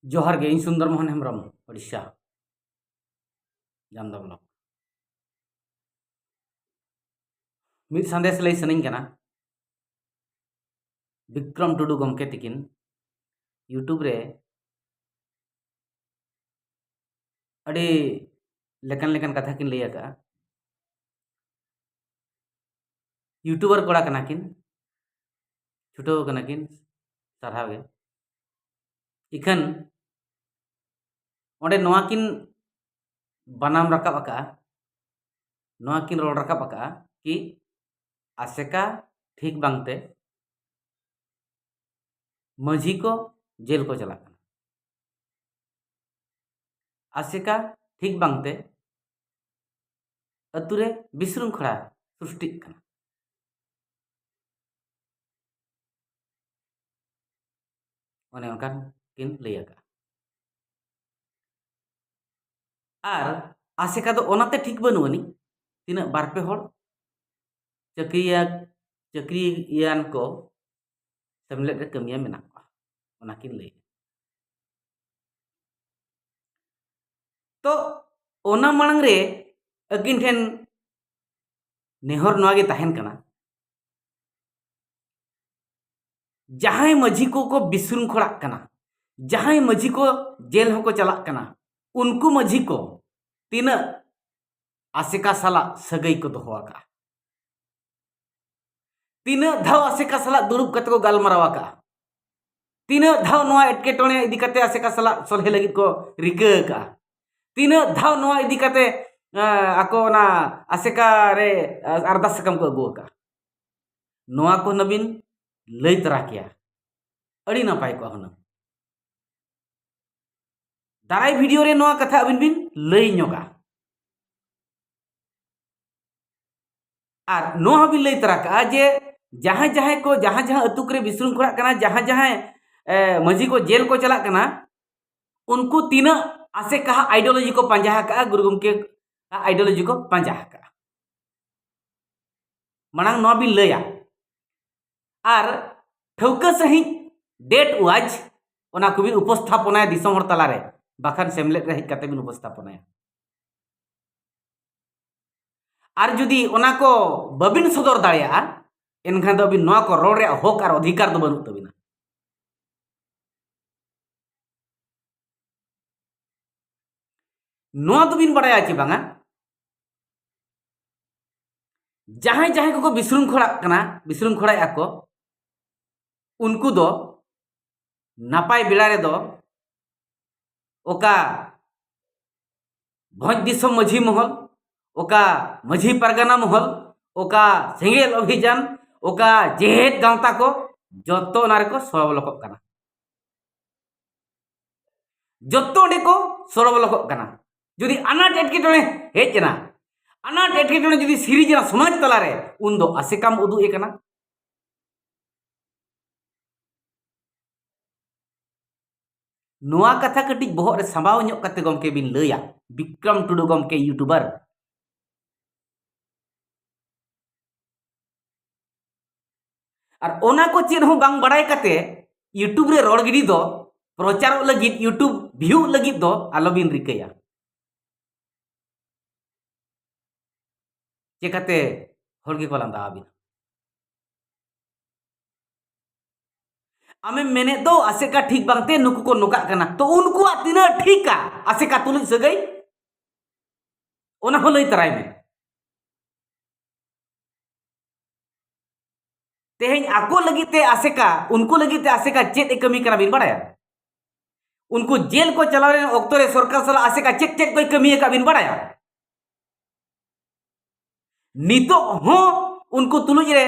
जोहार गे इन सुंदर मोहन हेम्ब्रम ओडिशा जामदा ब्लॉक मिद संदेश लई सनई कना विक्रम टुडू गमके तिकिन यूट्यूब रे अड़ी लेकन लेकन कथा किन लई आका यूट्यूबर कोड़ा कना किन छुटो कना किन सारहाव गे इखन ओंडे नोआ किन बनाम रकाब आका नोआ किन रोड रकाब आका कि आसेका ठीक बांगते मझी को जेल को चला कना आसेका ठीक बांगते अतुरे विशृंखला सृष्टि कना ओने ओनकान किन लई आका आर आसेका दो ओनाते ठीक बनु अनि तीना बारपे हड़ चक्रिया चक्रियान को सेमलेट रे कमिया मेना को ओना किन लई तो ओना मांग रे अकिन ठेन नेहर नोआ गे ताहेन कना जहां मझी को विशृंखला कना जहां मझी को जेल होको चला कना उनको मझी को तीना आसेका साला सगई को दोहो का तीना धाव आसेका साला दुरुब कते को गालमरावा का तीना धाव नोआ एटकेटोणे इदी कते आसेका साला सोलहे लगित को रिका का तीना धाव नोआ इदी कते आको ना आसेका रे अरदास सकम को अगुआ का नोआ को नबीन लई तरा किया अड़ी नपाय को हना दाराय वीडियो रे नोआ कथा अबिन बिन लई ᱧᱚᱜᱟ आर नोआ बिन लई तरा का जे जहां जहां को जहां जहां अतु करे विशृंखला कना जहां जहां मझी को जेल को चला कना उनको तीना आसे कहा आइडियोलॉजी को पंजा का गुरु गमके आइडियोलॉजी को पंजा का मांग नोआ बिन लया आर ठौका सही डेट वाज ओना को बिन उपस्थापना दिसम हर तलारे बाखान सेमलेट रे हेज कते बिन उपस्थापना आर जुदी ओना को बबिन सदर दाड़िया एनखान दो बिन नोआ को रोड रे हक आर अधिकार दो बनु तबिना नोआ तो बिन बड़ाया ची बांगा जहां जहां को विशृंखला कना विशृंखला आको उनको दो नापाय बेला रे दो ओका भोज दिसम मझी महल ओका मझी परगना महल ओका सेंगेल अभियान ओका जेहेत गांवता को जतो नारे को सोबलक कना जतो डे को सोबलक कना जुदी अनाट एटकेटोणे हेजना अनाट एटकेटोणे जुदी सिरिजना समाज तलारे उन दो आसेकाम उदु ए कना नोआ कथा कटी बहर रे संभाव ᱧᱚᱜ कते गमके बिन लया विक्रम टुडू गमके यूट्यूबर और ओना को चेन हो बांग बड़ाय कते यूट्यूब रे रोड गिडी दो प्रचार लगित यूट्यूब व्यू लगित दो आलो बिन रिकया चेकाते हर गे को लांदा आबिन आमे मेने दो आसेका ठीक बांगते नुकु को नोका कना तो उनको तीना ठीका आसेका तुलि सगई ओना हो लई तराय में तेहें आको लगिते आसेका उनको लगिते आसेका चेत ए कमी करा बिन बड़ाया उनको जेल को चलाव रे ओक्तो रे सरकार सला आसेका चेक चेक कोई कमी का बिन बड़ाया नितो हो उनको तुलुज रे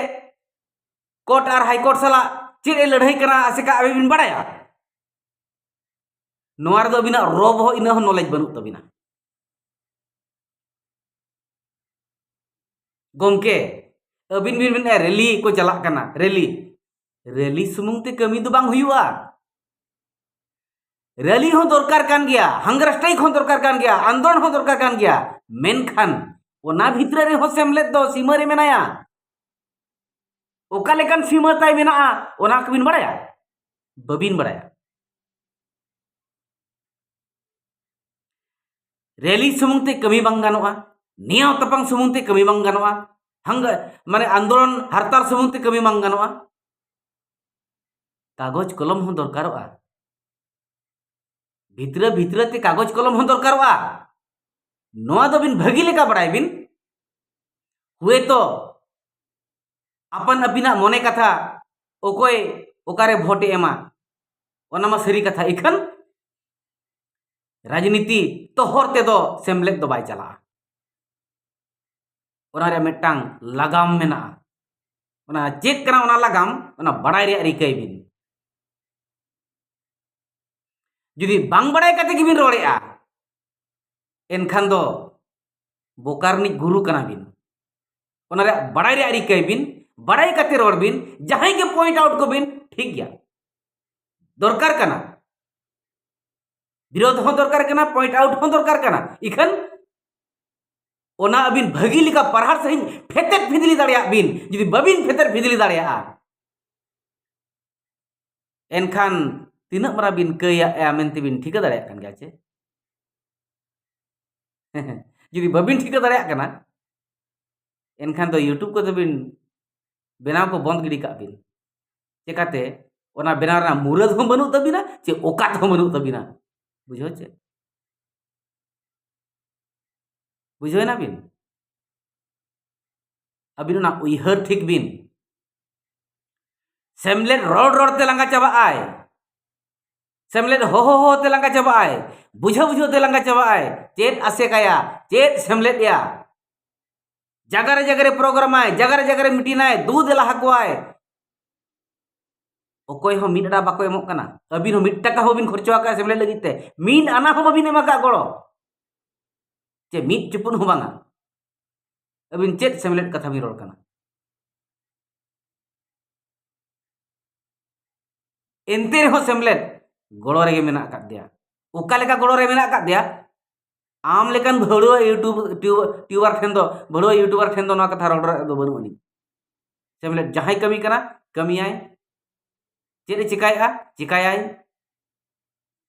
कोर्ट आर हाई कोर्ट सला चेक ए लड़ाई करा आसेका अबे बिन बड़ाया नोआर दो बिना रोब हो इना हो नॉलेज बनु तबिना गमके अबिन बिन बिन रैली को चला कना रैली रैली सुमुंग ते कमी दो बांग हुआ रैली हो दरकार कान गया हंगर स्ट्राइक हो दरकार कान गया आंदोलन हो दरकार कान गया मेनखान ओना भितर रे हो सेमलेट दो सीमा रे मेनाया ओका लेकान सीमा ताई मेना ओना कबिन बड़ाया बबिन बड़ाया रैली सुमुंगते कमी बांग गानोआ, नियाव तपंग सुमुंगते कमी बांग गानोआ, हंग माने आंदोलन हरताल सुमुंगते कमी बांग गानोआ, कागज कलम हो दरकारोआ, भितरे भितरे ते कागज कलम हो दरकारोआ। नोआ दो बिन भगी लेका बड़ाय बिन हुए तो अपन अबिना मने कथा ओकोय ओकारे भोटे एमा ओना मा सरी कथा इखन राजनीति तोहर ते दो सेमलेट दो बाय चला ओना रे मिटांग लगाम मेना ओना चेक करा ओना लगाम ओना बड़ाय रे रिकay बिन जुदी बांग बड़ाय कते गिबिन रोड़ेआ एनखान दो बोकारनी गुरु कना बिन ओना रे बड़ाय रे रिकay बिन बड़ाई कते रोड़ बिन जहां के पॉइंट आउट को बिन ठीक गया दरकार कना विरोध हो दरकार कना पॉइंट आउट हो दरकार कना इखन ओना अबिन भगी लिका पढ़ार सही फेतेर फिदली दाड़िया बिन जुदी बबिन फेतेर फिदली दाड़िया एनखान तिना मरा बिन कया मेनते बिन ठिका दाड़िया कन गया चे जुदी बबिन ठिका दाड़िया कना एनखान तो यूट्यूब को तो बिन बेनाव को बंद गिड़ी का बिन चेकाते ओना बेनाव रा मुरद हो बनू तबिना चे ओकात हो बनू तबिना बुझो चे बुझो ना बिन अबिन ना उइहर ठीक बिन सेमलेट रोड रोड ते लंगा चाबा आय सेमलेट हो ते लंगा चाबा आय बुझो बुझो ते लंगा चाबा आय चेत आसे काया चेत सेमलेट या जगह रे प्रोग्राम आय जगह रे मीटिंग आय दूध ला हकवाय ओकोय हो मिडा बाको एमोक कना अबिन हो मिड टाका हो बिन खर्चवा का सेमलेट लगित ते मीन आना हो बबिन एमा का गड़ो चे मिड चुपुन हो बांगा अबिन चेत सेमलेट कथा बिन रोड कना एनते हो सेमलेट गड़ो रे मेना का दिया ओका लेका गड़ो रे मेना का दिया आम लेकन भड़ुआ यूट्यूबर ठेन दो भड़ुआ यूट्यूबर ठेन दो ना कथा रोड दो बनु अनि सेमलेट जहां कमी कना कमी आय चेरे चिकाया चिकाया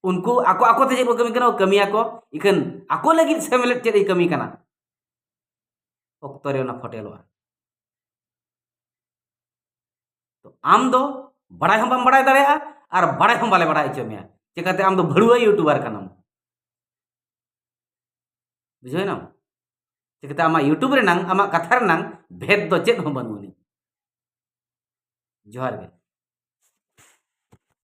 उनको आको आको ते को कमी कना कमी आको इखन आको लगी सेमलेट चेरे कमी कना ओक्तो रे ना फटेलवा तो आम दो बड़ाय हम बम बड़ाय दाड़ेया और बड़ाय हम बाले बड़ाय चमेया चिकाते आम दो भड़ुआ यूट्यूबर कना बुझे ना चिकाते आमा यूट्यूब रे नांग आमा कथा रे नांग भेद दो चेत हो बनु जोहार गे।